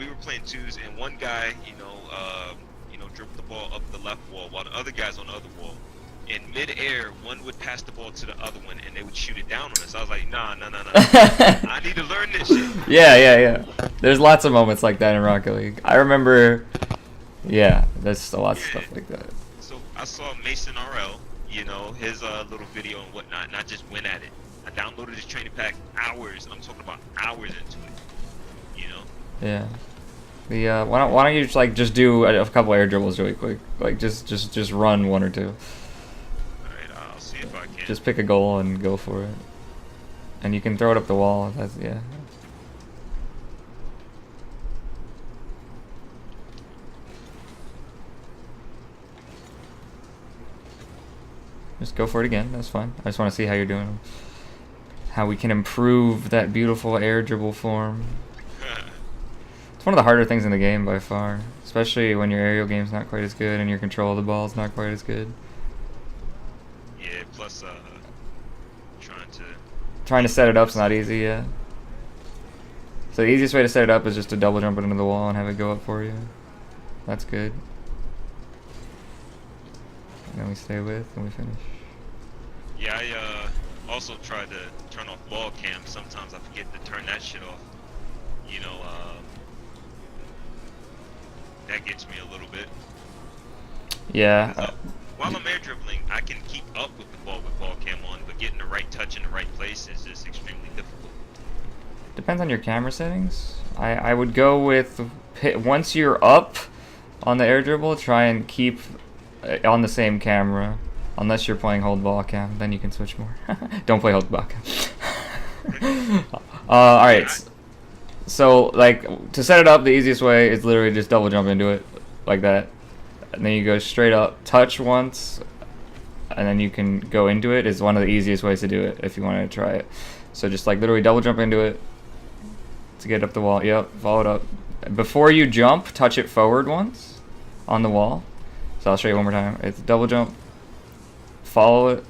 we were playing twos, and one guy, dribbled the ball up the left wall, while the other guy's on the other wall. In mid-air, one would pass the ball to the other one, and they would shoot it down on us. I was like, nah. I need to learn this shit. Yeah. There's lots of moments like that in Rocket League. I remember, yeah, there's a lot of stuff like that. So I saw Mason RL, his little video and whatnot, and I just went at it. I downloaded his training pack hours. I'm talking about hours into it. Yeah. Why don't you just do a couple air dribbles really quick? Like just run one or two. Alright, I'll see if I can. Just pick a goal and go for it. And you can throw it up the wall. That's yeah. Just go for it again. That's fine. I just want to see how you're doing. How we can improve that beautiful air dribble form. It's one of the harder things in the game by far, especially when your aerial game's not quite as good and your control of the ball's not quite as good. Yeah, plus trying to set it up's not easy, yeah. So the easiest way to set it up is just to double jump it into the wall and have it go up for you. That's good. And then we stay with and we finish. Yeah, I also try to turn off ball cam. Sometimes I forget to turn that shit off. That gets me a little bit. Yeah. While I'm air dribbling, I can keep up with the ball with ball cam on, but getting the right touch in the right place is just extremely difficult. Depends on your camera settings. I would go with, once you're up on the air dribble, try and keep on the same camera. Unless you're playing hold ball cam, then you can switch more. Don't play hold ball cam. Alright. So, to set it up, the easiest way is literally just double jump into it, like that. And then you go straight up, touch once, and then you can go into it. Is one of the easiest ways to do it if you want to try it. So just literally double jump into it to get up the wall. Yep, follow it up. Before you jump, touch it forward once on the wall. So I'll show you one more time. It's double jump, follow it,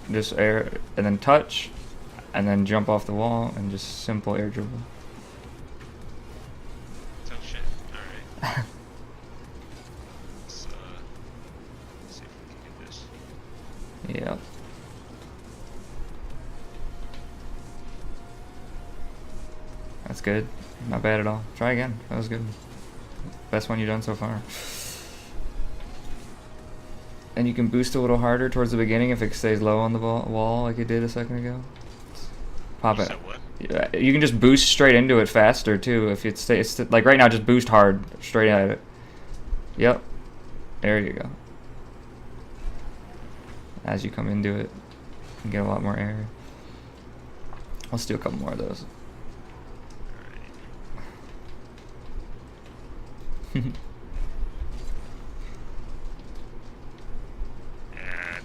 just air, and then touch, and then jump off the wall, and just simple air dribble. Alright. Let's see if we can do this. Yep. That's good. Not bad at all. Try again. That was good. Best one you've done so far. And you can boost a little harder towards the beginning if it stays low on the wall like it did a second ago. Pop it. Yeah, you can just boost straight into it faster too if it stays, like right now, just boost hard straight at it. Yep. There you go. As you come into it, you get a lot more air. Let's do a couple more of those. This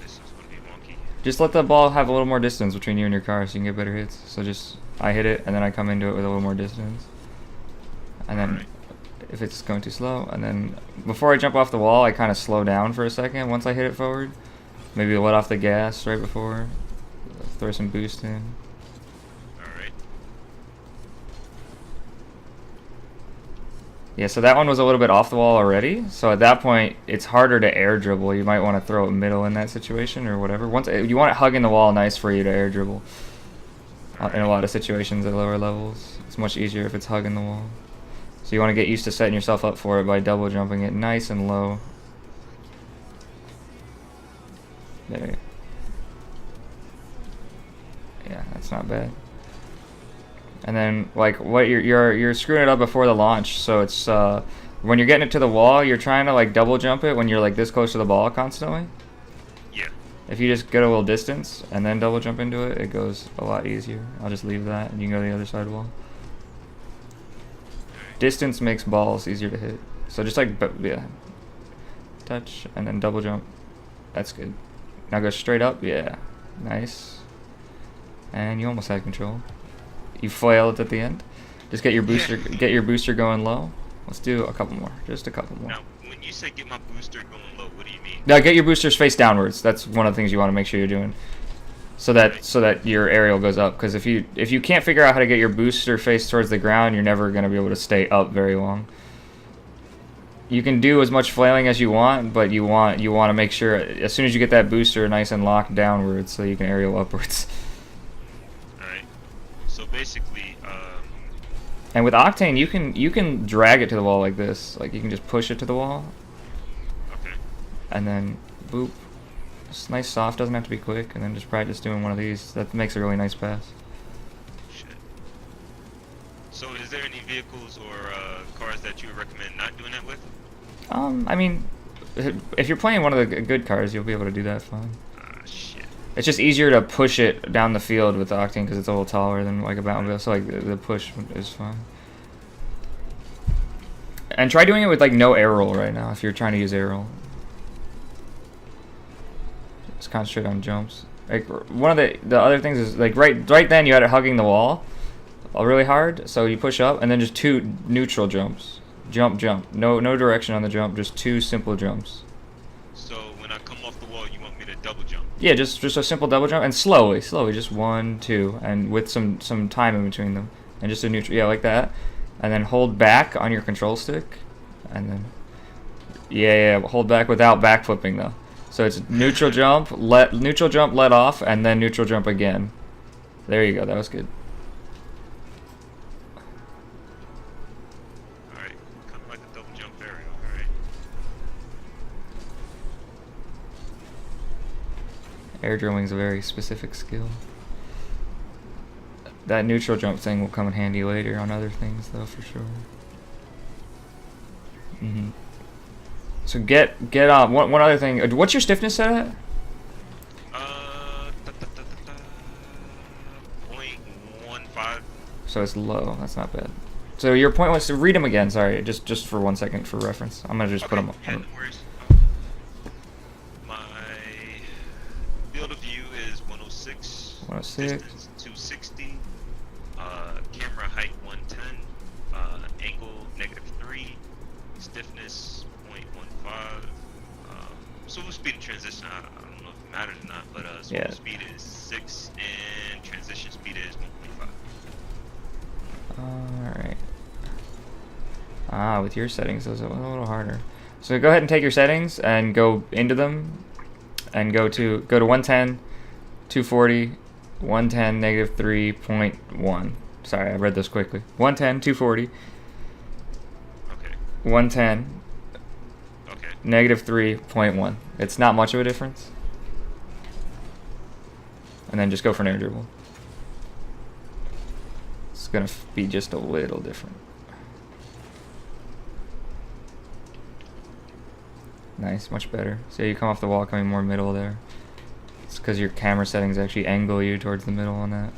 is gonna be wonky. Just let the ball have a little more distance between you and your car so you can get better hits. So just, I hit it and then I come into it with a little more distance. And then if it's going too slow, and then before I jump off the wall, I kind of slow down for a second once I hit it forward. Maybe let off the gas right before. Throw some boost in. Alright. Yeah, so that one was a little bit off the wall already. So at that point, it's harder to air dribble. You might want to throw it middle in that situation or whatever. Once you want it hugging the wall, nice for you to air dribble. In a lot of situations at lower levels, it's much easier if it's hugging the wall. So you want to get used to setting yourself up for it by double jumping it nice and low. There. Yeah, that's not bad. And then like what you're screwing it up before the launch, so it's when you're getting it to the wall, you're trying to like double jump it when you're like this close to the ball constantly. Yeah. If you just get a little distance and then double jump into it, it goes a lot easier. I'll just leave that and you can go to the other side wall. Distance makes balls easier to hit. So just like, yeah. Touch and then double jump. That's good. Now go straight up. Yeah. Nice. And you almost had control. You flail it at the end. Just get your booster going low. Let's do a couple more. Just a couple more. Now, when you say get my booster going low, what do you mean? Now get your boosters face downwards. That's one of the things you want to make sure you're doing. so that your aerial goes up. Because if you can't figure out how to get your booster face towards the ground, you're never gonna be able to stay up very long. You can do as much flailing as you want, but you want to make sure as soon as you get that booster nice and locked downwards, so you can aerial upwards. All right. So basically, and with Octane, you can drag it to the wall like this. Like you can just push it to the wall. okay. And then boop. It's nice soft, doesn't have to be quick, and then just practice doing one of these. That makes a really nice pass. Shit. So is there any vehicles or cars that you would recommend not doing that with? I mean, if you're playing one of the good cars, you'll be able to do that fine. Ah, shit. It's just easier to push it down the field with the Octane because it's a little taller than like a Batmobile, so like the push is fine. And try doing it with like no air roll right now if you're trying to use air roll. Just concentrate on jumps. Like one of the other things is like right then you had it hugging the wall really hard, so you push up and then just 2 neutral jumps. Jump. No direction on the jump, just 2 simple jumps. So when I come off the wall, you want me to double jump? Yeah, just a simple double jump and slowly, just 1, 2, and with some time in between them, and just a neutral, yeah, like that, and then hold back on your control stick, and then hold back without backflipping though. So it's neutral jump, let off, and then neutral jump again. There you go. That was good. Air drilling's a very specific skill. That neutral jump thing will come in handy later on other things, though, for sure. So get on. One other thing. What's your stiffness set at? 0.15. So it's low. That's not bad. So your point was to read them again. Sorry, just for 1 second for reference. I'm gonna just put them. Yeah, no worries. Field of view is 106. 106. Distance 260. Camera height 110. Angle -3. Stiffness 0.15. Swivel speed and transition, I don't know if it matters or not, but swivel speed is 6 and transition speed is 1.5. Alright. With your settings, those are a little harder. So go ahead and take your settings and go into them. And go to 110, 240, 110, -3.1. Sorry, I read this quickly. 110, 240. Okay. 110. Okay. -3.1. It's not much of a difference. And then just go for an air dribble. It's gonna be just a little different. Nice, much better. So you come off the wall coming more middle there. It's because your camera settings actually angle you towards the middle on that.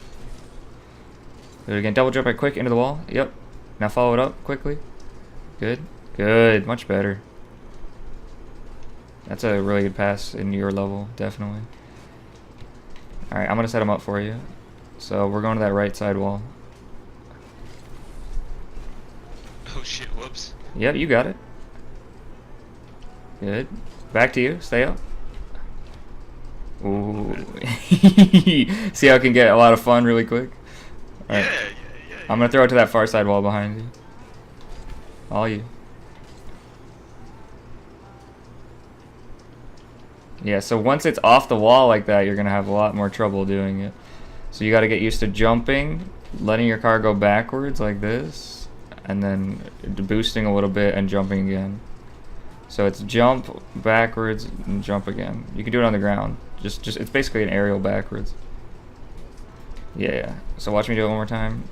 Do it again. Double jump right quick into the wall. Yep. Now follow it up quickly. Good. Good. Much better. That's a really good pass in your level, definitely. Alright, I'm going to set them up for you. So we're going to that right side wall. Oh shit, whoops. Yep, you got it. Good. Back to you. Stay up. Ooh. See how it can get a lot of fun really quick? All right. Yeah. I'm going to throw it to that far side wall behind you. All you. Yeah, so once it's off the wall like that, you're going to have a lot more trouble doing it. So you got to get used to jumping, letting your car go backwards like this, and then boosting a little bit and jumping again. So it's jump, backwards, and jump again. You can do it on the ground. Just it's basically an aerial backwards. Yeah. So watch me do it one more time.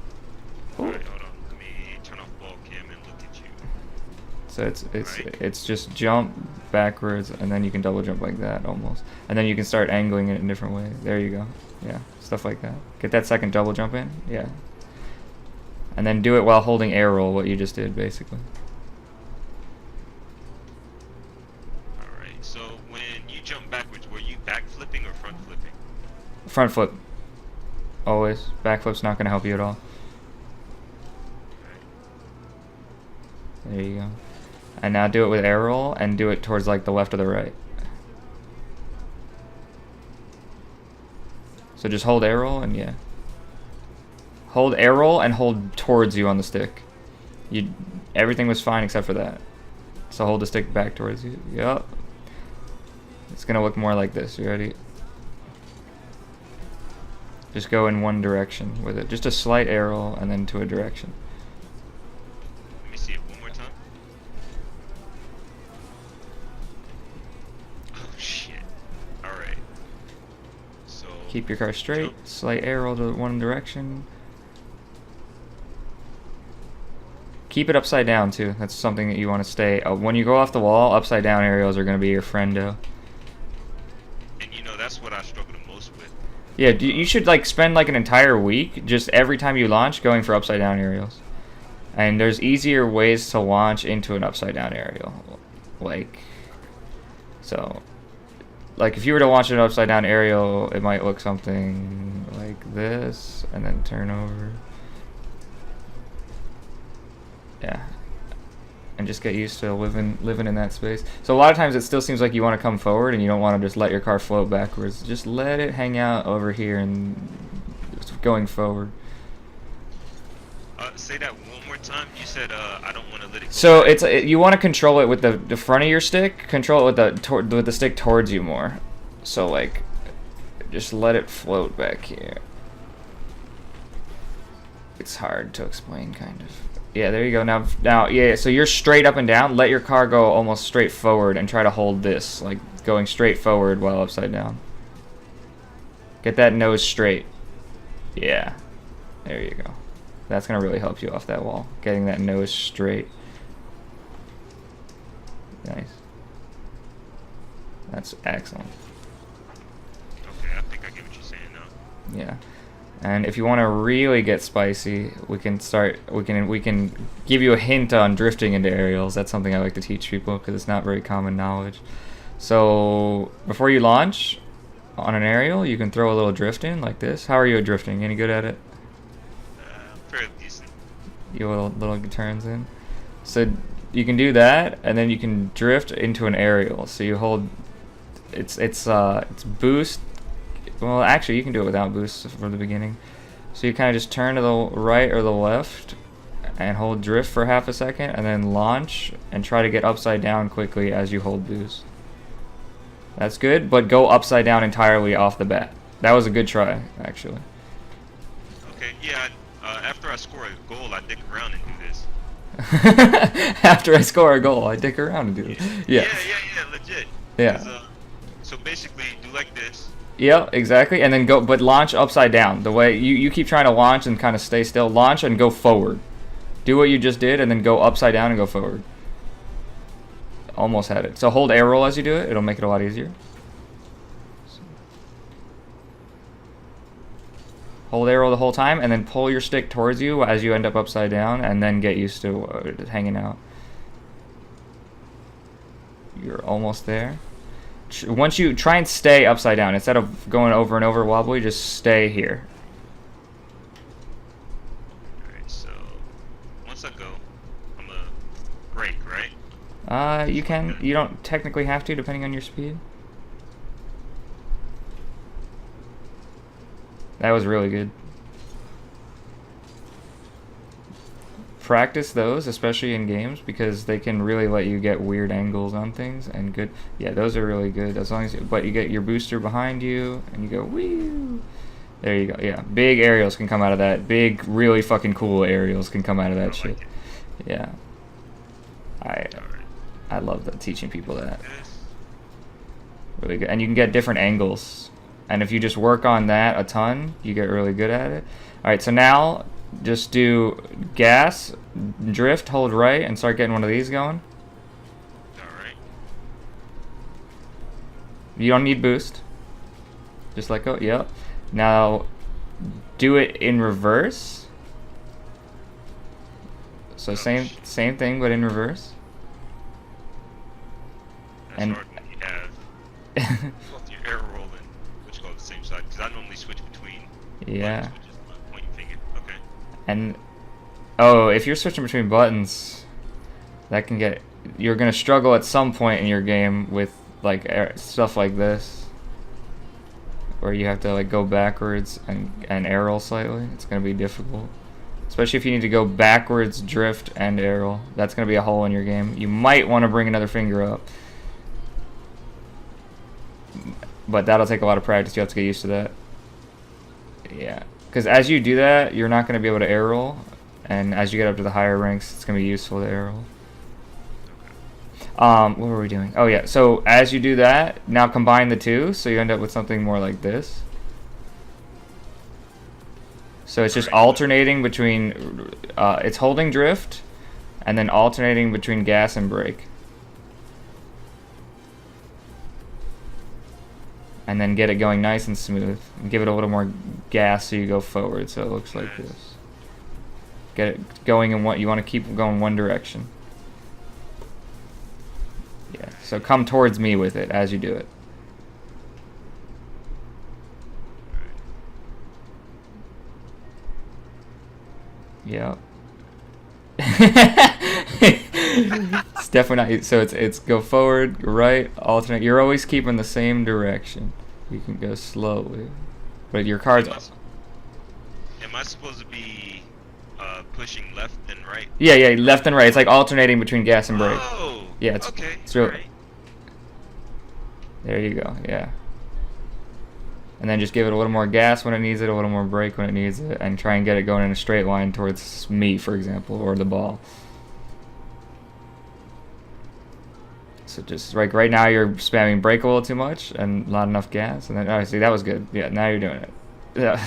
Alright, hold on. Let me turn off ball cam and look at you. So it's just jump, backwards, and then you can double jump like that almost. And then you can start angling it in a different way. There you go. Yeah, stuff like that. Get that second double jump in. Yeah. And then do it while holding air roll, what you just did, basically. Alright, so when you jump backwards, were you back flipping or front flipping? Front flip. Always. Back flip's not going to help you at all. There you go. And now do it with air roll and do it towards like the left or the right. So just hold arrow and yeah. Hold arrow and hold towards you on the stick. Everything was fine except for that. So hold the stick back towards you. Yep. It's gonna look more like this. You ready? Just go in one direction with it. Just a slight arrow and then to a direction. Let me see it one more time. Oh shit. Alright. So Keep your car straight. jump. Slight arrow to one direction. Keep it upside down too. That's something that you want to stay. When you go off the wall, upside down aerials are going to be your friendo. And you know, that's what I struggle the most with. Yeah, you should like spend like an entire week just every time you launch going for upside down aerials. And there's easier ways to launch into an upside down aerial. Like if you were to launch an upside down aerial, it might look something like this and then turn over. Yeah, and just get used to living in that space. So a lot of times it still seems like you want to come forward and you don't want to just let your car float backwards. Just let it hang out over here and going forward. Say that one more time. You said I don't want to let it go. So you want to control it with the front of your stick. Control it with the stick towards you more. So like, just let it float back here. It's hard to explain, kind of. Yeah, there you go. Now, yeah. So you're straight up and down. Let your car go almost straight forward and try to hold this, like going straight forward while upside down. Get that nose straight. Yeah, there you go. That's gonna really help you off that wall. Getting that nose straight. Nice. That's excellent. Okay, I think I get what you're saying now. Yeah. And if you want to really get spicy, we can give you a hint on drifting into aerials. That's something I like to teach people because it's not very common knowledge. So before you launch on an aerial, you can throw a little drift in like this. How are you at drifting? Any good at it? Fairly decent. You little turns in. So you can do that, and then you can drift into an aerial. So you hold. It's boost. Well, actually, you can do it without boost for the beginning. So you kind of just turn to the right or the left and hold drift for half a second and then launch and try to get upside down quickly as you hold boost. That's good, but go upside down entirely off the bat. That was a good try, actually. Okay, yeah, after I score a goal, I dick around and do this. After I score a goal, I dick around and do it. Yeah. Yeah, legit. Yeah. 'Cause, so basically, do like this. Yeah, exactly, and then go, but launch upside down. The way you keep trying to launch and kind of stay still. Launch and go forward. Do what you just did, and then go upside down and go forward. Almost had it. So hold arrow as you do it. It'll make it a lot easier. Hold arrow the whole time, and then pull your stick towards you as you end up upside down, and then get used to hanging out. You're almost there. Once you try and stay upside down, instead of going over and over wobbly, just stay here. Alright, so once I go, I'm gonna brake, right? You don't technically have to, depending on your speed. That was really good. Practice those, especially in games, because they can really let you get weird angles on things and good. Yeah, those are really good as long as but you get your booster behind you and you go woo. There you go. Yeah, big aerials can come out of that. Big, really fucking cool aerials can come out of that shit. Yeah. I love that, teaching people that. Really good. And you can get different angles. And if you just work on that a ton, you get really good at it. Alright, so now just do gas, drift, hold right, and start getting one of these going. Alright. You don't need boost. Just let go. Yep. Now do it in reverse. So same thing, but in reverse. That's And hard when you have both your arrow rolling, which go on the same side, because I normally switch between yeah. buttons, which is my pointing finger. Okay. And oh, if you're switching between buttons, that can get, you're gonna struggle at some point in your game with like stuff like this. where you have to like go backwards and arrow slightly. It's gonna be difficult, especially if you need to go backwards, drift, and arrow. That's gonna be a hole in your game. You might want to bring another finger up, but that'll take a lot of practice. You have to get used to that. Yeah, because as you do that, you're not gonna be able to arrow, and as you get up to the higher ranks, it's gonna be useful to arrow. What were we doing? Oh yeah, so as you do that, now combine the two, so you end up with something more like this. So it's just alternating between, it's holding drift, and then alternating between gas and brake. And then get it going nice and smooth. And give it a little more gas so you go forward, so it looks like this. Get it going in what you want to keep going one direction. Yeah, so come towards me with it as you do it. Yeah. It's definitely not, so it's go forward, right, alternate. You're always keeping the same direction. You can go slowly. But your car's... Am I supposed to be pushing left and right? Yeah, left and right. It's like alternating between gas and brake. Oh, yeah, it's okay. It's really... Right. There you go, yeah. And then just give it a little more gas when it needs it, a little more brake when it needs it, and try and get it going in a straight line towards me, for example, or the ball. So just like right now you're spamming brake a little too much and not enough gas, and then oh, see, that was good. Yeah, now you're doing it. Yeah.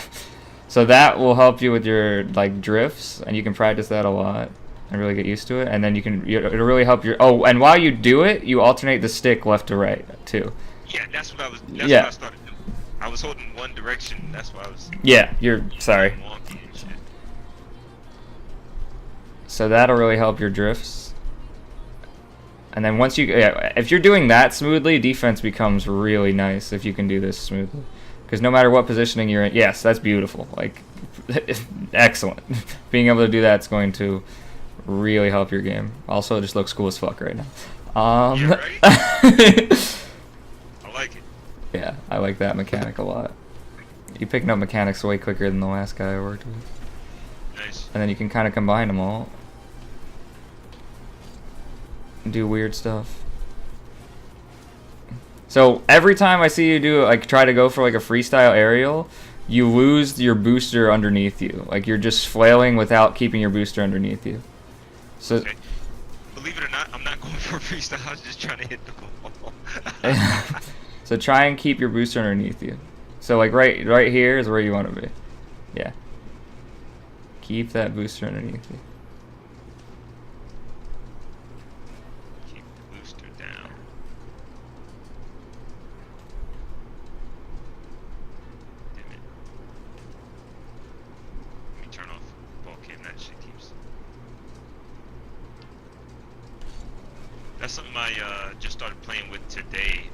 So that will help you with your like drifts, and you can practice that a lot and really get used to it. And then it'll really help your... Oh, and while you do it, you alternate the stick left to right too. Yeah, that's what what I started doing. I was holding one direction. That's why I was... Yeah, you're... Sorry. Wonky and shit. So that'll really help your drifts. And then once you... Yeah, if you're doing that smoothly, defense becomes really nice if you can do this smoothly. Because no matter what positioning you're in... Yes, that's beautiful. Like, excellent. Being able to do that's going to really help your game. Also, it just looks cool as fuck right now. Yeah, right? I like it. Yeah, I like that mechanic a lot. You're picking up mechanics way quicker than the last guy I worked with. Nice. And then you can kind of combine them all. And do weird stuff. So every time I see you do like try to go for like a freestyle aerial, you lose your booster underneath you. Like you're just flailing without keeping your booster underneath you. So okay. Believe it or not, I'm not going for a freestyle. I was just trying to hit the ball. So try and keep your booster underneath you. So like right here is where you want to be. Yeah. Keep that booster underneath you. Keep the booster down. Damn it. Let me turn off ball cam. That shit keeps... That's something I just started playing with today.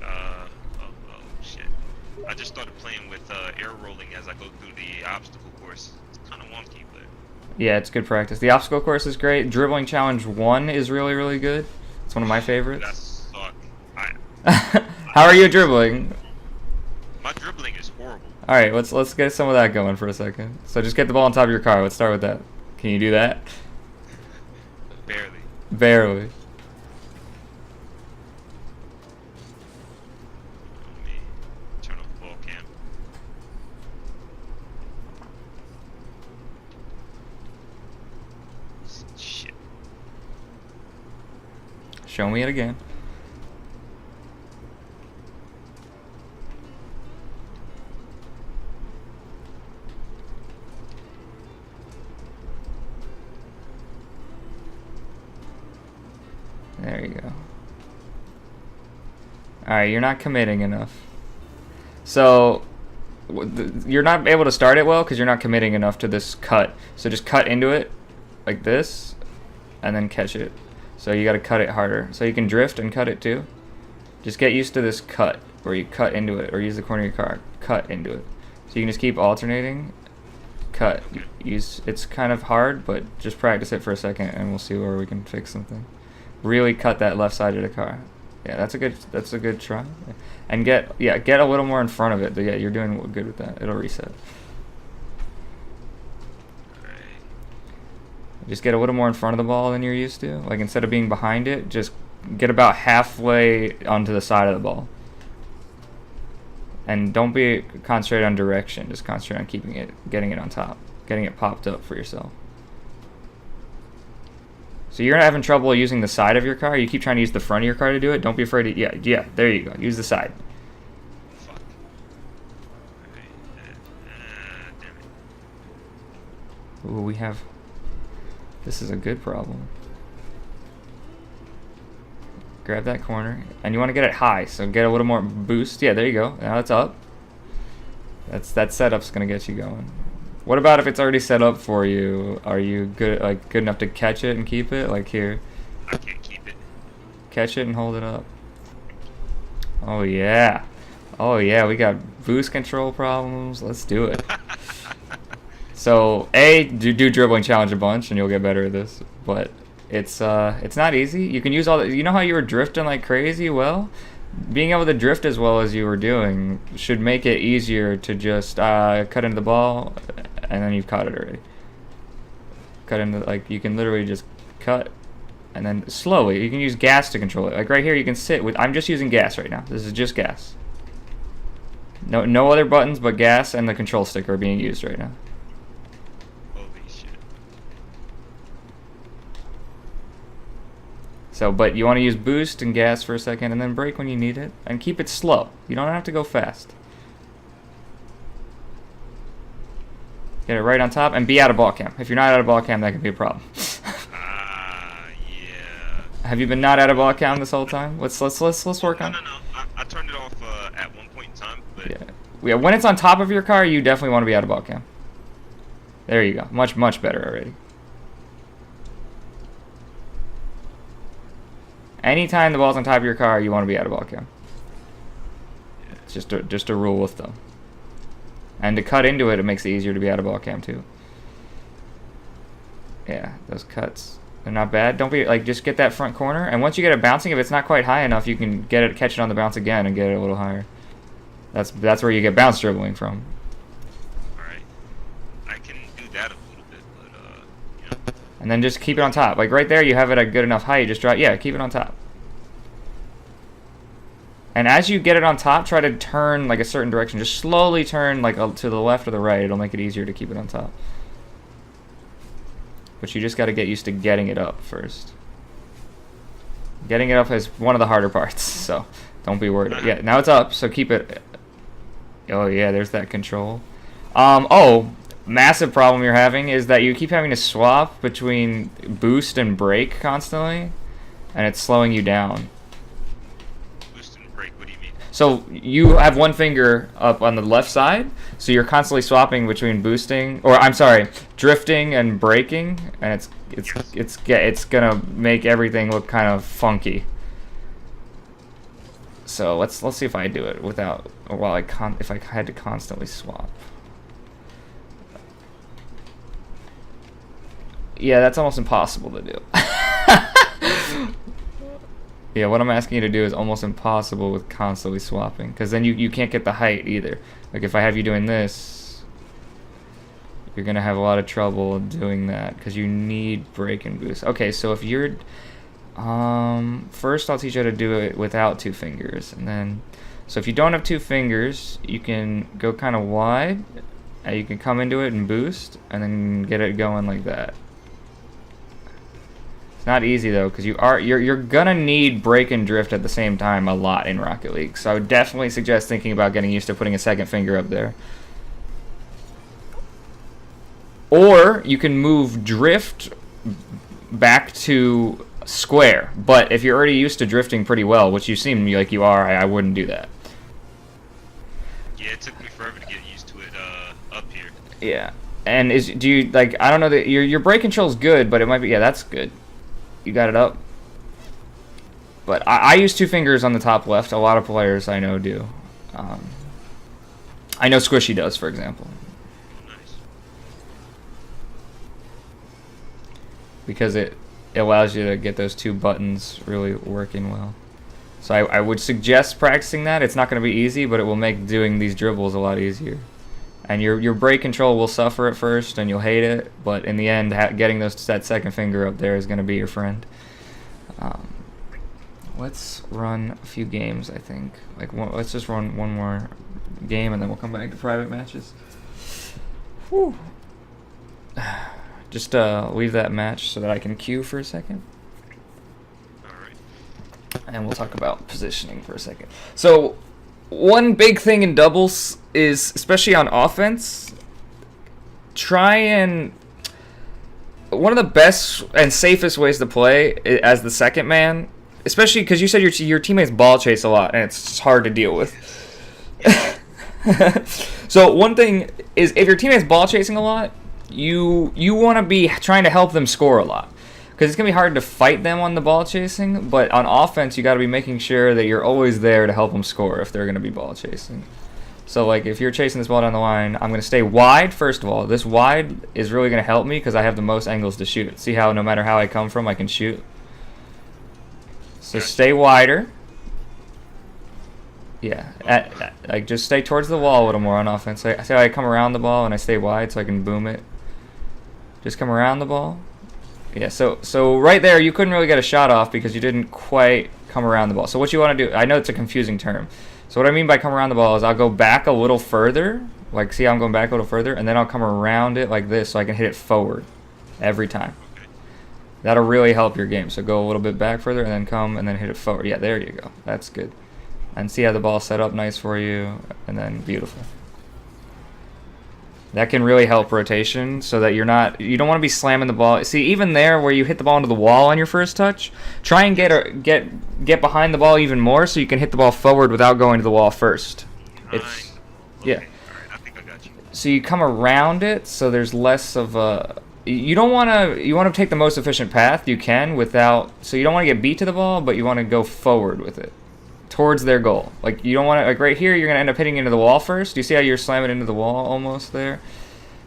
Shit. I just started playing with air rolling as I go through the obstacle course. It's kind of wonky, but... Yeah, it's good practice. The obstacle course is great. Dribbling challenge 1 is really, really good. It's one of my favorites. That suck. How are you dribbling? My dribbling is horrible. All right, let's get some of that going for a second. So just get the ball on top of your car. Let's start with that. Can you do that? Barely. Barely. Let me turn off ball cam. Shit. Show me it again. There you go. Alright, you're not committing enough. So, you're not able to start it well because you're not committing enough to this cut. So just cut into it, like this, and then catch it. So you gotta cut it harder. So you can drift and cut it too. Just get used to this cut, where you cut into it, or use the corner of your car, cut into it. So you can just keep alternating, cut. It's kind of hard, but just practice it for a second and we'll see where we can fix something. Really cut that left side of the car. Yeah, that's a good try. And get a little more in front of it. Yeah, you're doing good with that. It'll reset. Alright. Just get a little more in front of the ball than you're used to. Like instead of being behind it, just get about halfway onto the side of the ball. And don't be concentrated on direction. Just concentrate on getting it on top, getting it popped up for yourself. So you're having trouble using the side of your car. You keep trying to use the front of your car to do it. Don't be afraid to. Yeah. There you go. Use the side. Fuck. Alright. Damn it. Ooh, we have. This is a good problem. Grab that corner, and you want to get it high, so get a little more boost. Yeah, there you go. Now it's up. That setup's gonna get you going. What about if it's already set up for you? Are you good enough to catch it and keep it? Like here, I can't keep it. catch it and hold it up. Oh yeah, we got boost control problems. Let's do it. So do dribbling challenge a bunch, and you'll get better at this. But it's not easy. You can use all the. You know how you were drifting like crazy? Well, being able to drift as well as you were doing should make it easier to just cut into the ball, and then you've caught it already. Cut into you can literally just cut, and then slowly you can use gas to control it. Like right here, you can sit with. I'm just using gas right now. This is just gas. No other buttons but gas and the control stick are being used right now. Holy shit. So, but you want to use boost and gas for a second, and then brake when you need it, and keep it slow. You don't have to go fast. Get it right on top, and be out of ball cam. If you're not out of ball cam, that could be a problem. Yeah. Have you been not out of ball cam this whole time? Let's work on. No. I turned it off at one point in time, but Yeah. When it's on top of your car, you definitely want to be out of ball cam. There you go. Much better already. Anytime the ball's on top of your car, you want to be out of ball cam. It's just a rule with them. And to cut into it, it makes it easier to be out of ball cam too. Yeah, those cuts, they're not bad. Don't be just get that front corner, and once you get it bouncing, if it's not quite high enough, you can catch it on the bounce again and get it a little higher. That's where you get bounce dribbling from. alright. I can do that a little bit, but And then just keep it on top. Like right there, you have it at good enough height. Just drop. Yeah, keep it on top. And as you get it on top, try to turn a certain direction. Just slowly turn to the left or the right. It'll make it easier to keep it on top. But you just got to get used to getting it up first. Getting it up is one of the harder parts, so don't be worried. Yeah, now it's up, so keep it. Oh yeah, there's that control. Massive problem you're having is that you keep having to swap between boost and brake constantly, and it's slowing you down. boost and brake, what do you mean? So you have one finger up on the left side, so you're constantly swapping between drifting and braking, and it's gonna make everything look kind of funky. So let's see if I do it without if I had to constantly swap. Yeah, that's almost impossible to do. Yeah, what I'm asking you to do is almost impossible with constantly swapping, because then you can't get the height either. Like if I have you doing this, you're gonna have a lot of trouble doing that because you need brake and boost. Okay, so if you're first I'll teach you how to do it without two fingers, and then so if you don't have two fingers, you can go kind of wide, and you can come into it and boost, and then get it going like that. It's not easy though, because you're gonna need brake and drift at the same time a lot in Rocket League. So I would definitely suggest thinking about getting used to putting a second finger up there. Or you can move drift back to square. But if you're already used to drifting pretty well, which you seem like you are, I wouldn't do that. Yeah, it took me forever to get used to it up here. Yeah. And do you I don't know that your brake control's good, but it might be that's good. You got it up. But I use two fingers on the top left. A lot of players I know do. I know Squishy does, for example. Nice. Because it allows you to get those two buttons really working well. So I would suggest practicing that. It's not going to be easy, but it will make doing these dribbles a lot easier. And your break control will suffer at first, and you'll hate it. But in the end, getting that second finger up there is going to be your friend. Let's run a few games, I think. Let's just run one more game, and then we'll come back to private matches. Whew. Just leave that match so that I can queue for a second. And we'll talk about positioning for a second. So, one big thing in doubles is, especially on offense, one of the best and safest ways to play as the second man, especially because you said your teammates ball chase a lot, and it's hard to deal with. So one thing is, if your teammates ball chasing a lot, you want to be trying to help them score a lot. Because it's going to be hard to fight them on the ball chasing, but on offense, you got to be making sure that you're always there to help them score if they're going to be ball chasing. So, like, if you're chasing this ball down the line, I'm going to stay wide, first of all. This wide is really going to help me because I have the most angles to shoot. See how no matter how I come from, I can shoot? So stay wider. Yeah, like, just stay towards the wall a little more on offense. See how I come around the ball and I stay wide so I can boom it? Just come around the ball. Yeah, so right there, you couldn't really get a shot off because you didn't quite come around the ball. So what you want to do, I know it's a confusing term. So what I mean by come around the ball is I'll go back a little further. Like, see how I'm going back a little further? And then I'll come around it like this so I can hit it forward every time. That'll really help your game. So go a little bit back further and then come and then hit it forward. Yeah, there you go. That's good. And see how the ball's set up nice for you. And then beautiful. That can really help rotation so that you don't want to be slamming the ball. See, even there where you hit the ball into the wall on your first touch, try and get behind the ball even more so you can hit the ball forward without going to the wall first. It's yeah. All right, I think I got you. So you come around it so there's less of a you want to take the most efficient path you can so you don't want to get beat to the ball, but you want to go forward with it towards their goal. Like, you don't want to, like, right here, you're going to end up hitting into the wall first. Do you see how you're slamming into the wall almost there?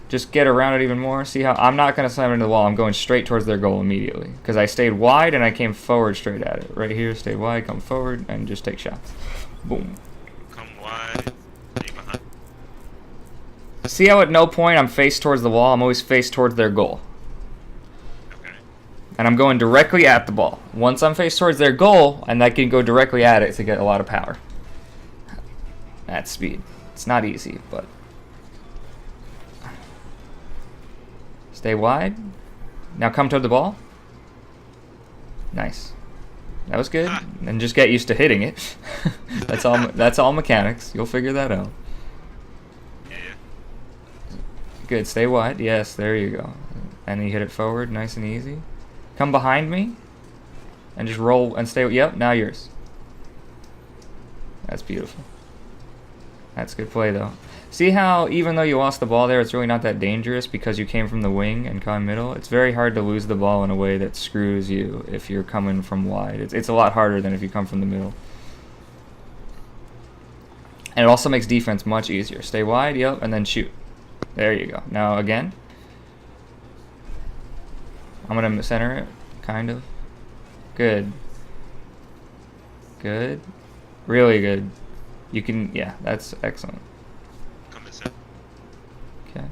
Just get around it even more. See how I'm not going to slam it into the wall. I'm going straight towards their goal immediately because I stayed wide and I came forward straight at it. Right here, stay wide, come forward, and just take shots. Boom. Come wide, stay behind. See how at no point I'm faced towards the wall. I'm always faced towards their goal. And I'm going directly at the ball. Once I'm faced towards their goal, and I can go directly at it to get a lot of power. At speed. It's not easy, but... Stay wide. Now come toward the ball. Nice. That was good. And just get used to hitting it. That's all mechanics. You'll figure that out. Yeah. Good. Stay wide. Yes, there you go. And you hit it forward, nice and easy. Come behind me, and just roll and stay. Yep, now yours. That's beautiful. That's good play, though. See how even though you lost the ball there, it's really not that dangerous because you came from the wing and caught middle? It's very hard to lose the ball in a way that screws you if you're coming from wide. It's a lot harder than if you come from the middle. And it also makes defense much easier. Stay wide, yep, and then shoot. There you go. Now again. I'm going to center it, kind of. Good. Good. Really good. You can, yeah, that's excellent. Come in, set. Okay.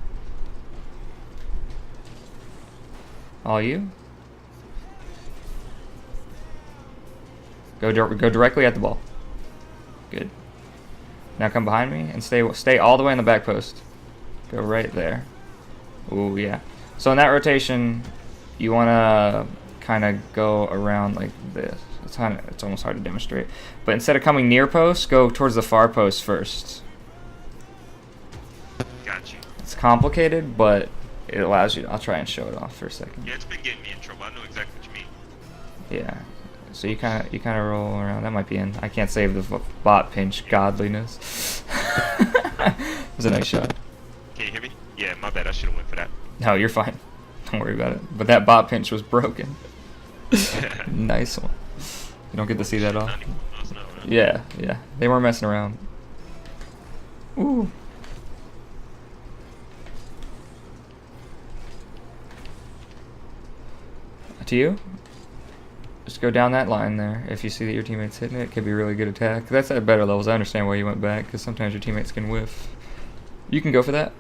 All you. Go directly at the ball. Good. Now come behind me and stay all the way on the back post. Go right there. Ooh, yeah. So in that rotation... You want to kind of go around like this. It's almost hard to demonstrate. But instead of coming near post, go towards the far post first. Got you. It's complicated, but it allows you. I'll try and show it off for a second. Yeah, it's been getting me in trouble. I know exactly what you mean. Yeah. So you kind of roll around. That might be in. I can't save the bot pinch godliness. It was a nice shot. Can you hear me? Yeah, my bad. I should have went for that. No, you're fine. Don't worry about it. But that bot pinch was broken. Nice one. You don't get to see that often. Yeah. They weren't messing around. Ooh. To you? Just go down that line there. If you see that your teammate's hitting it, it could be a really good attack. That's at better levels. I understand why you went back, because sometimes your teammates can whiff. You can go for that.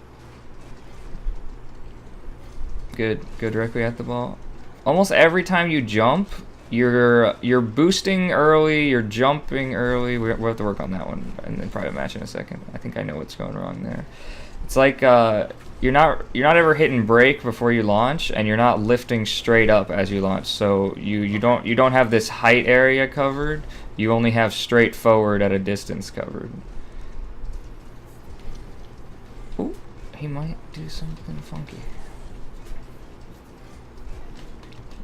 Good. Go directly at the ball. Almost every time you jump, you're boosting early, you're jumping early. We'll have to work on that one and then private match in a second. I think I know what's going wrong there. It's like you're not ever hitting brake before you launch, and you're not lifting straight up as you launch. So you don't have this height area covered. You only have straight forward at a distance covered. Ooh, he might do something funky.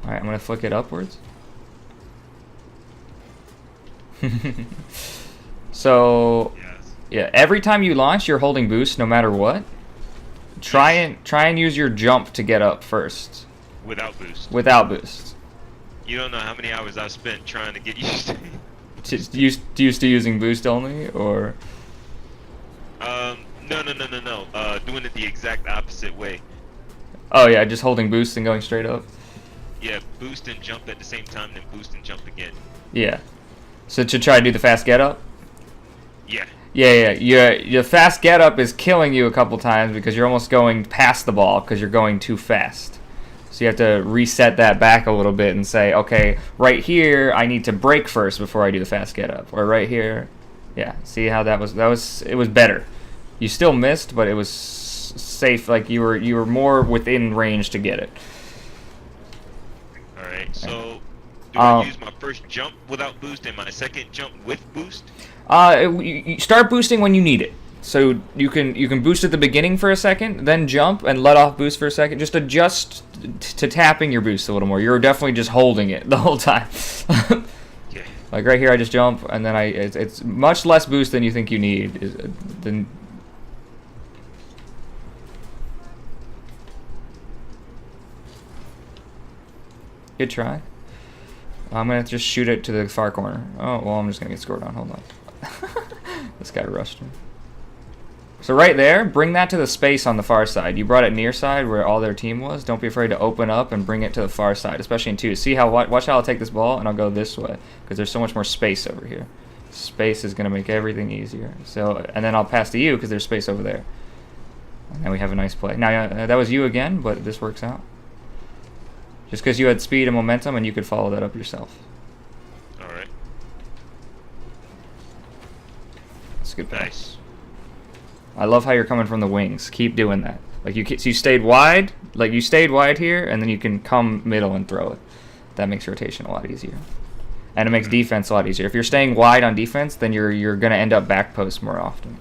All right, I'm gonna flick it upwards. So yeah, every time you launch, you're holding boost no matter what. Try and use your jump to get up first. Without boost. Without boost. You don't know how many hours I've spent trying to get used to it. Just used to using boost only, or? No. Doing it the exact opposite way. Oh yeah, just holding boost and going straight up. Yeah, boost and jump at the same time, then boost and jump again. Yeah. So to try to do the fast get up? Yeah. Yeah. Your fast get up is killing you a couple times because you're almost going past the ball because you're going too fast. So you have to reset that back a little bit and say, okay, right here I need to brake first before I do the fast get up. Or right here. Yeah. See how it was better. You still missed, but it was safe. Like you were more within range to get it. All right. So do I use my first jump without boost and my second jump with boost? You start boosting when you need it. So you can boost at the beginning for a second, then jump and let off boost for a second. Just adjust to tapping your boost a little more. You're definitely just holding it the whole time. Okay. Like right here, I just jump and then it's much less boost than you think you need. Good try. I'm gonna just shoot it to the far corner. Oh well, I'm just gonna get scored on. Hold on. This guy rushed him. So right there, bring that to the space on the far side. You brought it near side where all their team was. Don't be afraid to open up and bring it to the far side, especially in 2. See how, watch how I'll take this ball and I'll go this way because there's so much more space over here. Space is gonna make everything easier. So, and then I'll pass to you because there's space over there. And now we have a nice play. Now that was you again, but this works out. Just because you had speed and momentum and you could follow that up yourself. Alright. That's a good pass. Nice. I love how you're coming from the wings. Keep doing that. Like so you stayed wide, like you stayed wide here, and then you can come middle and throw it. That makes rotation a lot easier. And it makes defense a lot easier. If you're staying wide on defense, then you're going to end up back post more often.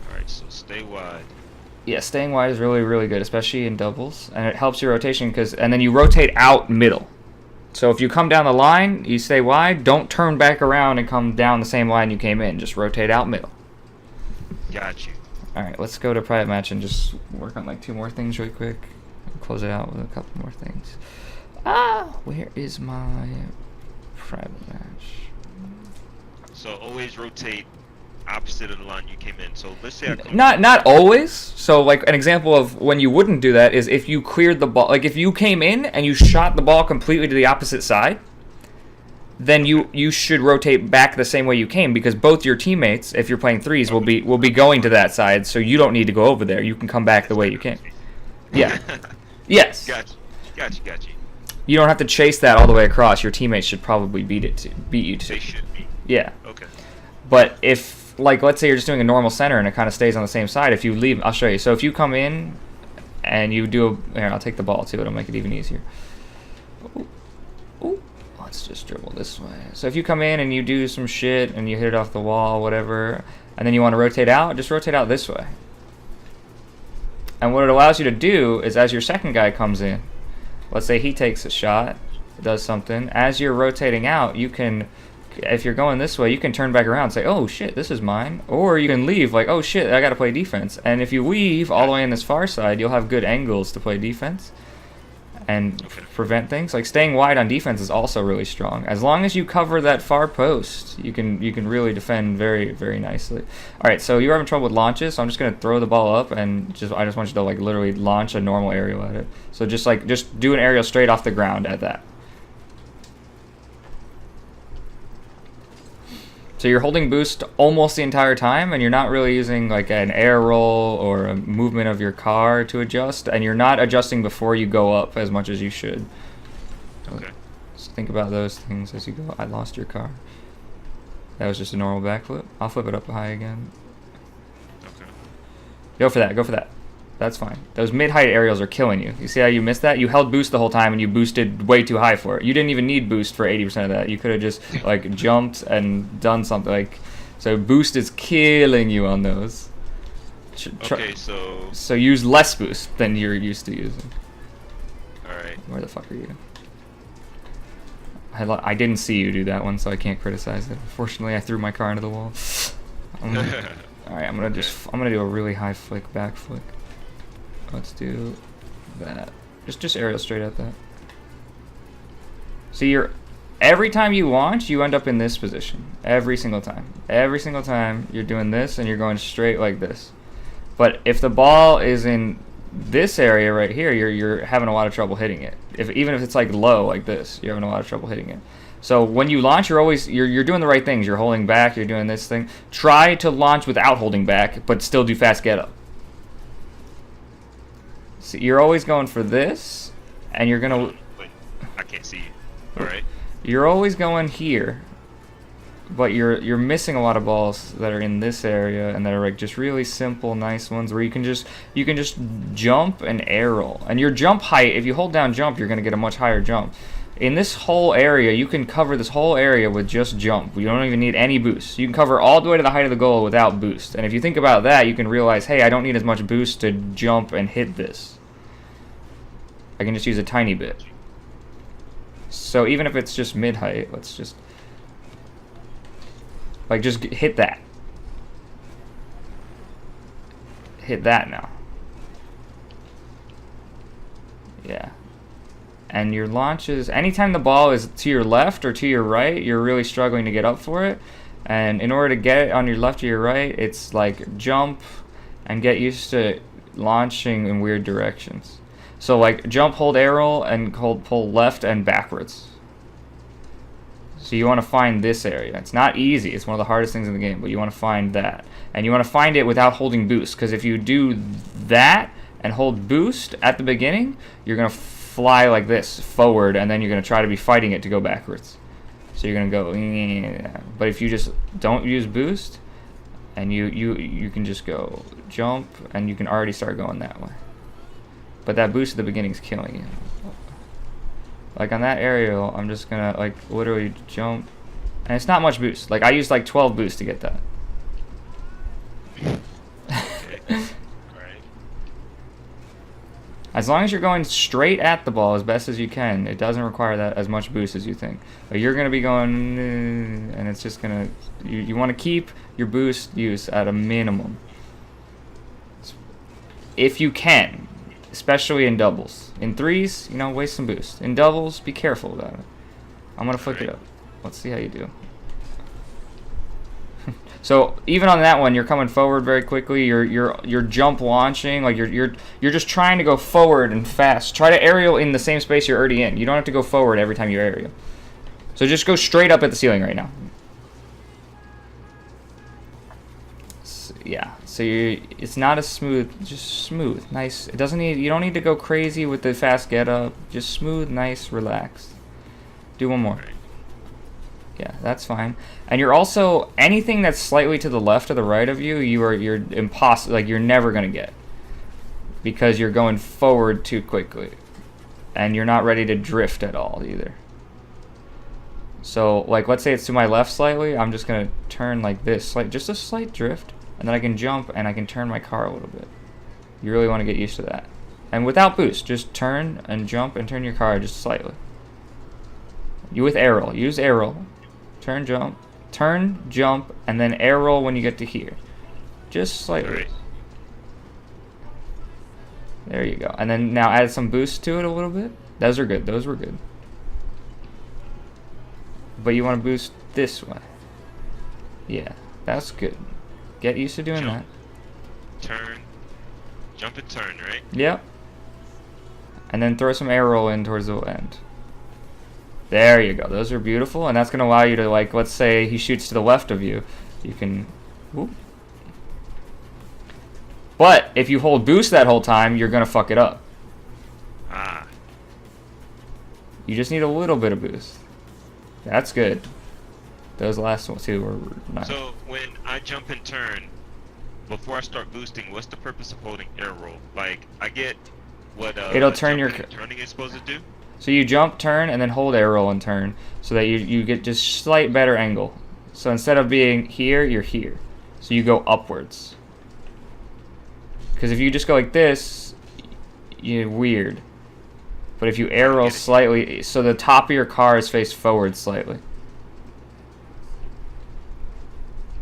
Alright, so stay wide. Yeah, staying wide is really, really good, especially in doubles. And it helps your rotation and then you rotate out middle. So if you come down the line, you stay wide, don't turn back around and come down the same line you came in. Just rotate out middle. Got you. Alright, let's go to private match and just work on like 2 more things really quick. And close it out with a couple more things. Where is my private match? So always rotate opposite of the line you came in. So let's say I come Not always. So like an example of when you wouldn't do that is if you cleared the ball. Like if you came in and you shot the ball completely to the opposite side, then you should rotate back the same way you came because both your teammates, if you're playing threes, will be going to that side. So you don't need to go over there. You can come back the way you came. Yeah. Yes. Got you. You don't have to chase that all the way across. Your teammates should probably beat you to. They should be. Yeah. Okay. But if, like, let's say you're just doing a normal center and it kind of stays on the same side, if you leave, I'll show you. So if you come in and you do here, I'll take the ball too. It'll make it even easier. Ooh. Let's just dribble this way. So if you come in and you do some shit and you hit it off the wall, whatever, and then you want to rotate out, just rotate out this way. And what it allows you to do is as your second guy comes in, let's say he takes a shot, does something, as you're rotating out, you can, if you're going this way, you can turn back around and say, oh shit, this is mine. Or you can leave like, oh shit, I gotta play defense. And if you leave all the way in this far side, you'll have good angles to play defense. and Okay. prevent things. Like staying wide on defense is also really strong. As long as you cover that far post, you can really defend very, very nicely. All right, so you're having trouble with launches, so I'm just gonna throw the ball up and I just want you to like literally launch a normal aerial at it. So just do an aerial straight off the ground at that. So you're holding boost almost the entire time, and you're not really using like an air roll or a movement of your car to adjust, and you're not adjusting before you go up as much as you should. Okay. So think about those things as you go. I lost your car. That was just a normal backflip. I'll flip it up high again. Okay. Go for that. Go for that. That's fine. Those mid-height aerials are killing you. You see how you missed that? You held boost the whole time and you boosted way too high for it. You didn't even need boost for 80% of that. You could have just like jumped and done something like. So boost is killing you on those. Okay, so. So use less boost than you're used to using. All right. Where the fuck are you? I didn't see you do that one, so I can't criticize it. Unfortunately, I threw my car into the wall. All right, I'm gonna do a really high flick back flick. Let's do that. Just aerial straight at that. So every time you launch, you end up in this position. Every single time. Every single time you're doing this and you're going straight like this. But if the ball is in this area right here, you're having a lot of trouble hitting it. Even if it's like low like this, you're having a lot of trouble hitting it. So when you launch, you're doing the right things. You're holding back, you're doing this thing. Try to launch without holding back, but still do fast get up. So you're always going for this, and you're gonna. Wait, I can't see you. All right. You're always going here, but you're missing a lot of balls that are in this area, and that are like just really simple, nice ones where you can just jump and air roll. And your jump height, if you hold down jump, you're gonna get a much higher jump. In this whole area, you can cover this whole area with just jump. You don't even need any boost. You can cover all the way to the height of the goal without boost. And if you think about that, you can realize, hey, I don't need as much boost to jump and hit this. I can just use a tiny bit. So even if it's just mid-height, let's just hit that. Hit that now. Yeah. And your launches, anytime the ball is to your left or to your right, you're really struggling to get up for it. And in order to get it on your left or your right, it's like jump and get used to launching in weird directions. So like jump, hold arrow, and pull left and backwards. So you want to find this area. It's not easy. It's one of the hardest things in the game, but you want to find that. And you want to find it without holding boost, because if you do that and hold boost at the beginning, you're going to fly like this forward, and then you're going to try to be fighting it to go backwards. So you're going to go, but if you just don't use boost, and you can just go jump, and you can already start going that way. But that boost at the beginning is killing you. Like on that aerial, I'm just going to like literally jump, and it's not much boost. Like I used like 12 boost to get that. As long as you're going straight at the ball as best as you can, it doesn't require that as much boost as you think. But you're going to be going, and it's just going to, you want to keep your boost use at a minimum. If you can, especially in doubles. In threes, waste some boost. In doubles, be careful about it. I'm going to flick it up. Let's see how you do. So even on that one, you're coming forward very quickly. You're jump launching, like you're just trying to go forward and fast. Try to aerial in the same space you're already in. You don't have to go forward every time you aerial. So just go straight up at the ceiling right now. So, yeah. So it's not as smooth, just smooth, nice. It doesn't need. You don't need to go crazy with the fast get up. Just smooth, nice, relaxed. Do one more. Yeah, that's fine. And you're also, anything that's slightly to the left or the right of you, you're impossible, like you're never gonna get, because you're going forward too quickly, and you're not ready to drift at all either. So like, let's say it's to my left slightly, I'm just gonna turn like this, just a slight drift, and then I can jump and I can turn my car a little bit. You really want to get used to that, and without boost, just turn and jump and turn your car just slightly. You with arrow, use arrow. Turn, jump, and then air roll when you get to here. Just slightly. Right. There you go. And then now add some boost to it a little bit. Those are good. Those were good. But you want to boost this way. Yeah, that's good. Get used to doing Jump. that. Turn. Jump and turn, right? Yep. And then throw some air roll in towards the end. There you go. Those are beautiful, and that's going to allow you to, like, let's say he shoots to the left of you. You can... Whoop. But if you hold boost that whole time, you're going to fuck it up. Ah. You just need a little bit of boost. That's good. Those last two were nice. So when I jump and turn, before I start boosting, what's the purpose of holding air roll? Like, I get what It'll turn your... turning is supposed to do. So you jump, turn, and then hold air roll and turn, so that you get just slight better angle. So instead of being here, you're here. So you go upwards. Because if you just go like this, you're weird. But if you air roll slightly, so the top of your car is faced forward slightly.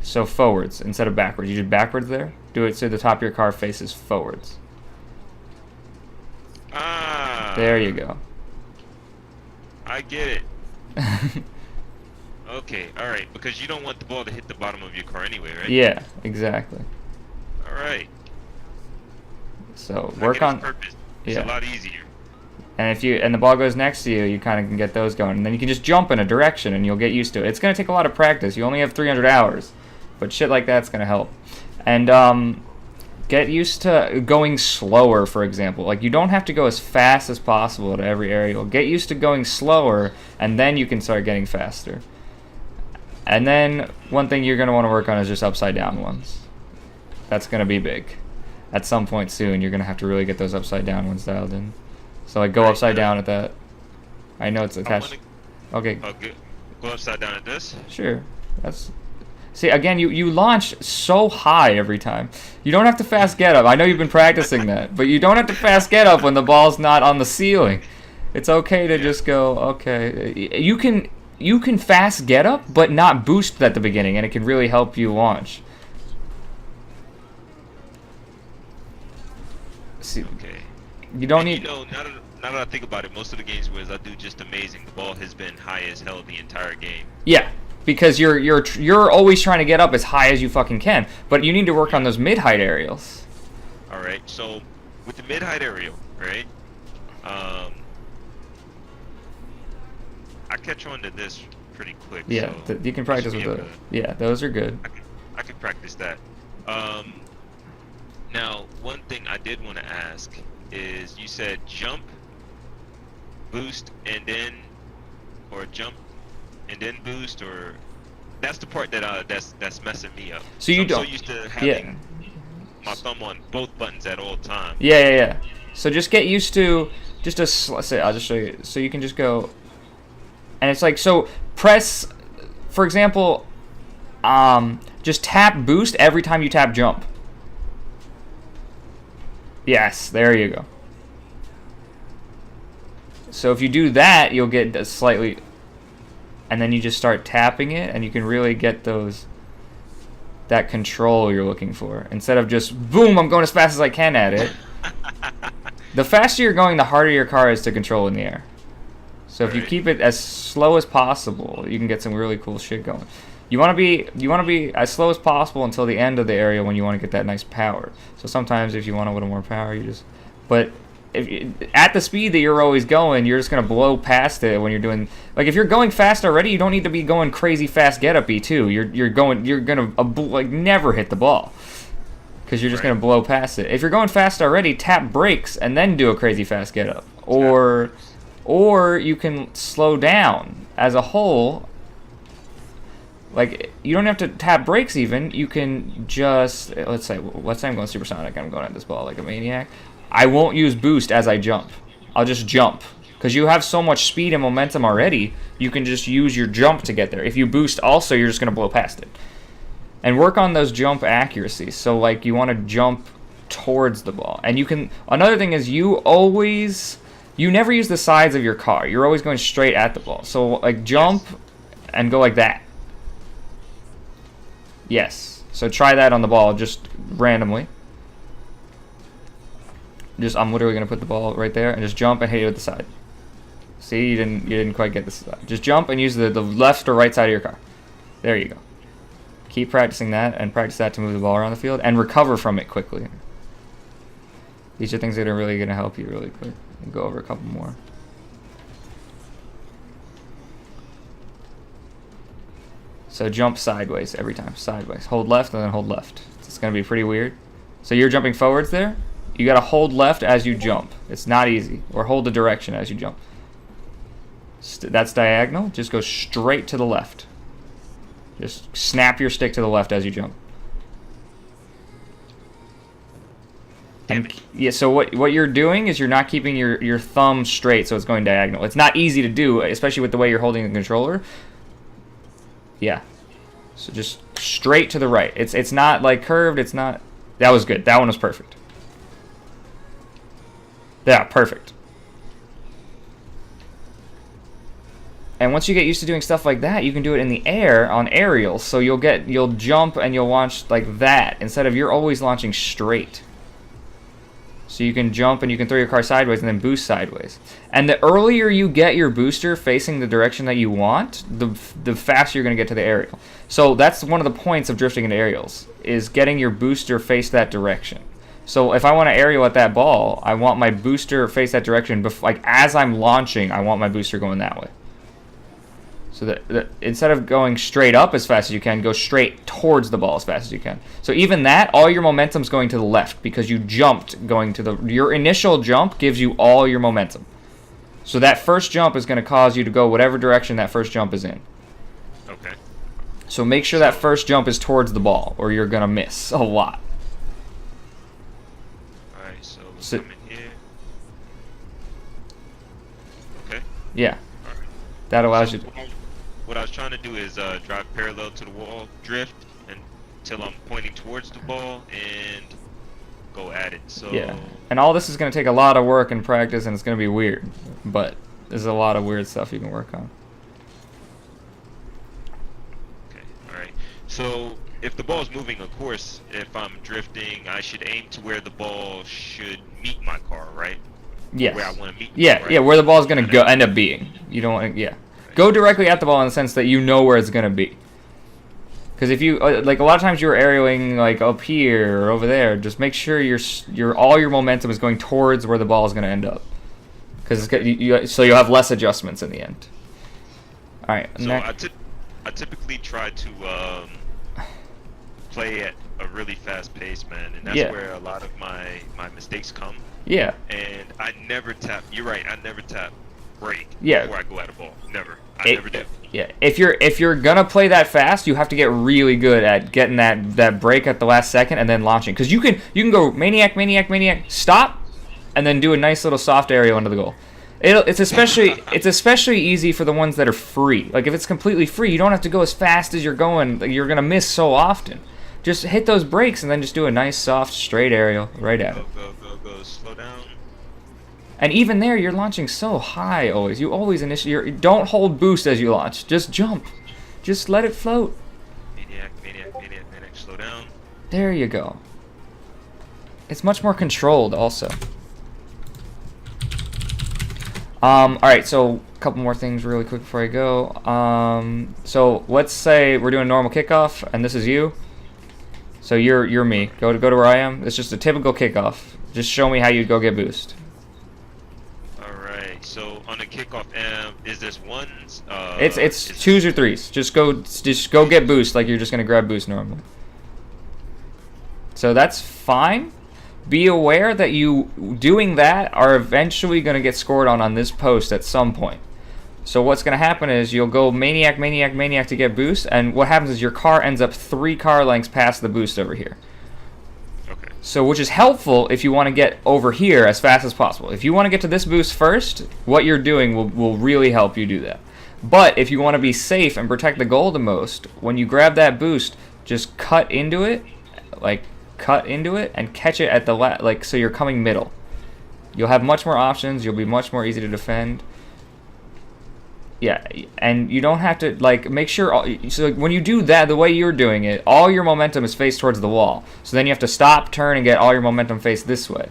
So forwards instead of backwards. You do backwards there. Do it so the top of your car faces forwards. Ah. There you go. I get it. Okay, alright, because you don't want the ball to hit the bottom of your car anyway, right? Yeah, exactly. Alright. So work on... purpose. It's Yeah. a lot easier. And if you the ball goes next to you, you kind of can get those going. And then you can just jump in a direction and you'll get used to it. It's going to take a lot of practice. You only have 300 hours. But shit like that's going to help. And get used to going slower, for example. Like, you don't have to go as fast as possible to every aerial. Get used to going slower, and then you can start getting faster. And then one thing you're going to want to work on is just upside down ones. That's going to be big. At some point soon, you're going to have to really get those upside down ones dialed in. So, like, go upside down at that. I know it's attached. Okay. Go upside down at this? Sure. That's... See, again, you launch so high every time. You don't have to fast get up. I know you've been practicing that, but you don't have to fast get up when the ball's not on the ceiling. It's okay to just go, okay. You can fast get up, but not boost at the beginning, and it can really help you launch. See, okay. You don't need... You know, now that I think about it, most of the games where I do just amazing, the ball has been high as hell the entire game. Yeah. Because you're always trying to get up as high as you fucking can, but you need to work on those mid-height aerials. All right, so with the mid-height aerial, right? I catch on to this pretty quick. Yeah, so you can practice with those. Yeah, those are good. I can practice that. Now, one thing I did want to ask is, you said jump, boost, and then, or jump and then boost, or that's the part that that's messing me up. So you I'm don't. so used to having my thumb on both buttons at all times. Yeah. So just get used to just say I'll just show you. So you can just go, and it's like, so press, for example, just tap boost every time you tap jump. Yes, there you go. So if you do that, you'll get a slightly... And then you just start tapping it, and you can really get that control you're looking for. Instead of just, boom, I'm going as fast as I can at it. The faster you're going, the harder your car is to control in the air. So if you keep it as slow as possible, you can get some really cool shit going. You want to be as slow as possible until the end of the area when you want to get that nice power. So sometimes if you want a little more power, you just... But... at the speed that you're always going, you're just gonna blow past it when you're doing, like, if you're going fast already, you don't need to be going crazy fast get up too. You're gonna like never hit the ball because you're just gonna blow past it. If you're going fast already, tap brakes and then do a crazy fast get up, or you can slow down as a whole. Like, you don't have to tap brakes even. You can just, let's say I'm going supersonic. I'm going at this ball like a maniac. I won't use boost as I jump. I'll just jump. Because you have so much speed and momentum already, you can just use your jump to get there. If you boost also, you're just going to blow past it. And work on those jump accuracies. So, like, you want to jump towards the ball. And you can... Another thing is you never use the sides of your car. You're always going straight at the ball. So, like, jump and go like that. Yes. So try that on the ball just randomly. I'm literally going to put the ball right there and just jump and hit it with the side. See, you didn't quite get this. Just jump and use the left or right side of your car. There you go. Keep practicing that and practice that to move the ball around the field and recover from it quickly. These are things that are really going to help you really quick. We'll go over a couple more. So jump sideways every time. Sideways. Hold left and then hold left. It's going to be pretty weird. So you're jumping forwards there. You got to hold left as you jump. It's not easy. Or hold the direction as you jump. That's diagonal. Just go straight to the left. Just snap your stick to the left as you jump. And yeah, so what you're doing is you're not keeping your thumb straight, so it's going diagonal. It's not easy to do, especially with the way you're holding the controller. Yeah. So just straight to the right. It's not like curved, it's not. That was good. That one was perfect. Yeah, perfect. And once you get used to doing stuff like that, you can do it in the air on aerials. So you'll jump and you'll launch like that instead of you're always launching straight. So you can jump and you can throw your car sideways and then boost sideways. And the earlier you get your booster facing the direction that you want, the faster you're going to get to the aerial. So that's one of the points of drifting into aerials, is getting your booster face that direction. So if I want to aerial at that ball, I want my booster face that direction. Like as I'm launching, I want my booster going that way. So that instead of going straight up as fast as you can, go straight towards the ball as fast as you can. So even that, all your momentum's going to the left because you jumped going to your initial jump gives you all your momentum. So that first jump is going to cause you to go whatever direction that first jump is in. Okay. So make sure that first jump is towards the ball or you're going to miss a lot. Alright, so come in here. Okay. Yeah. Alright. That allows you to... What I was trying to do is drive parallel to the wall, drift until I'm pointing towards the ball and go at it. So yeah, and all this is going to take a lot of work and practice, and it's going to be weird, but there's a lot of weird stuff you can work on. Okay, all right. So if the ball's moving, of course, if I'm drifting, I should aim to where the ball should meet my car, right? Yes. Where I want to meet. Yeah, right? yeah, where the ball's going to go end up being. You don't want to, yeah. Go directly at the ball in the sense that you know where it's going to be. Because if you, like a lot of times you're aerialing like up here or over there, just make sure all your momentum is going towards where the ball is going to end up. Because so you'll have less adjustments in the end. All right. So I typically try to play at a really fast pace, man, and that's where a lot of my mistakes come. Yeah. And I never tap. You're right. I never tap brake before I go at a ball. Never. I never do. Yeah. If you're gonna play that fast, you have to get really good at getting that break at the last second and then launching. Because you can go maniac, stop, and then do a nice little soft aerial into the goal. It's especially easy for the ones that are free. Like if it's completely free, you don't have to go as fast as you're going. Like, you're gonna miss so often. Just hit those brakes and then just do a nice soft straight aerial right at it. Go. Slow down. And even there, you're launching so high always. You always don't hold boost as you launch. Just jump. Just let it float. Maniac. Slow down. There you go. It's much more controlled also. Alright, so a couple more things really quick before I go. So let's say we're doing normal kickoff, and this is you. So you're me. Go to where I am. It's just a typical kickoff. Just show me how you'd go get boost. Alright, so on the kickoff, is this ones? It's twos or threes. Just go get boost like you're just gonna grab boost normally. So that's fine. Be aware that you doing that are eventually gonna get scored on this post at some point. So what's gonna happen is you'll go maniac to get boost, and what happens is your car ends up 3 car lengths past the boost over here. Okay. So which is helpful if you want to get over here as fast as possible. If you want to get to this boost first, what you're doing will really help you do that. But if you want to be safe and protect the goal the most, when you grab that boost, just cut into it and catch it at the so you're coming middle. You'll have much more options. You'll be much more easy to defend. Yeah, and you don't have to make sure. So when you do that, the way you're doing it, all your momentum is faced towards the wall. So then you have to stop, turn, and get all your momentum faced this way.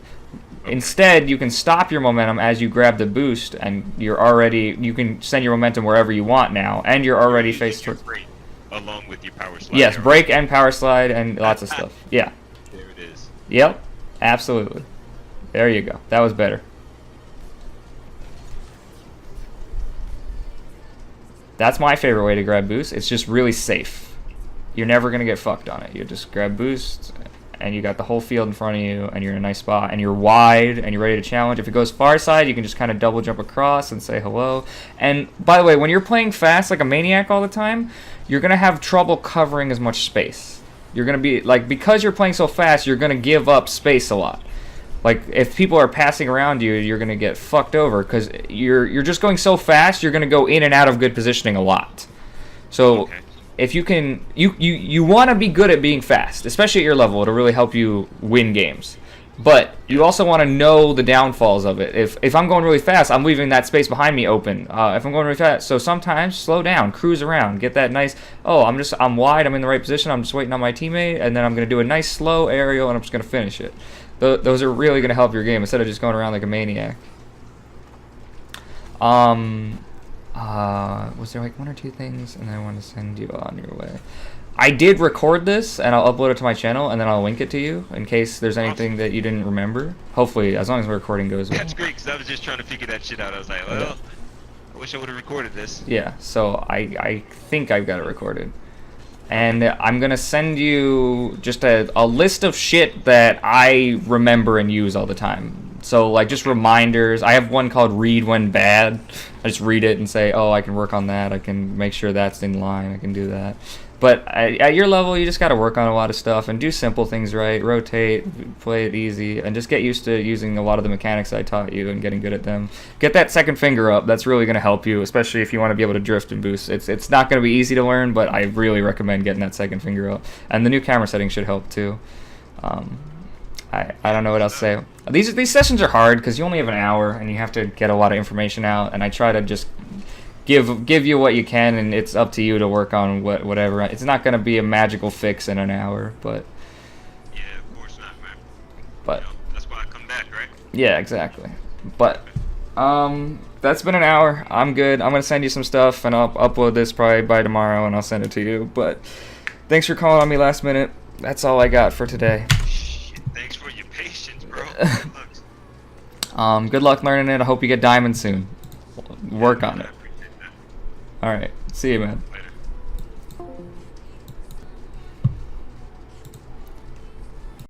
Instead, you can stop your momentum as you grab the boost, and you can send your momentum wherever you want now, and you're already faced towards. Brake along with your power slide. Yes, brake and power slide and lots of stuff. Yeah. There it is. Yep. Absolutely. There you go. That was better. That's my favorite way to grab boost. It's just really safe. You're never gonna get fucked on it. You just grab boost, and you got the whole field in front of you, and you're in a nice spot, and you're wide, and you're ready to challenge. If it goes far side, you can just kind of double jump across and say hello. And by the way, when you're playing fast like a maniac all the time, you're going to have trouble covering as much space. You're going to be, like, because you're playing so fast, you're going to give up space a lot. Like, if people are passing around you, you're going to get fucked over, because you're just going so fast, you're going to go in and out of good positioning a lot. So... Okay. If you can, you want to be good at being fast, especially at your level. It'll really help you win games. But you also want to know the downfalls of it. If I'm going really fast, I'm leaving that space behind me open. If I'm going really fast, so sometimes slow down, cruise around, get that nice. Oh, I'm wide, I'm in the right position. I'm just waiting on my teammate, and then I'm gonna do a nice slow aerial, and I'm just gonna finish it. Those are really gonna help your game instead of just going around like a maniac. Was there like one or two things, and I want to send you on your way. I did record this, and I'll upload it to my channel, and then I'll link it to you in case there's anything that you didn't remember. Hopefully, as long as the recording goes well. That's great, because I was just trying to figure that shit out. I was like, well, I wish I would have recorded this. Yeah, so I think I've got it recorded. And I'm going to send you just a list of shit that I remember and use all the time. So, like, just reminders. I have one called Read When Bad. I just read it and say, oh, I can work on that. I can make sure that's in line. I can do that. But at your level, you just got to work on a lot of stuff and do simple things right. Rotate, play it easy, and just get used to using a lot of the mechanics I taught you and getting good at them. Get that second finger up. That's really going to help you, especially if you want to be able to drift and boost. It's not going to be easy to learn, but I really recommend getting that second finger up. And the new camera settings should help too. I don't know what else to say. These sessions are hard because you only have an hour and you have to get a lot of information out, and I try to just give you what you can, and it's up to you to work on whatever. It's not going to be a magical fix in an hour, but yeah, of course not, man. But you know, that's why I come back, right? Yeah, exactly. But that's been an hour. I'm good. I'm going to send you some stuff, and I'll upload this probably by tomorrow, and I'll send it to you. But thanks for calling on me last minute. That's all I got for today. Thanks for your patience, bro. Good luck learning it. I hope you get diamond soon. Work on it. I appreciate that. All right. See you, man. Later.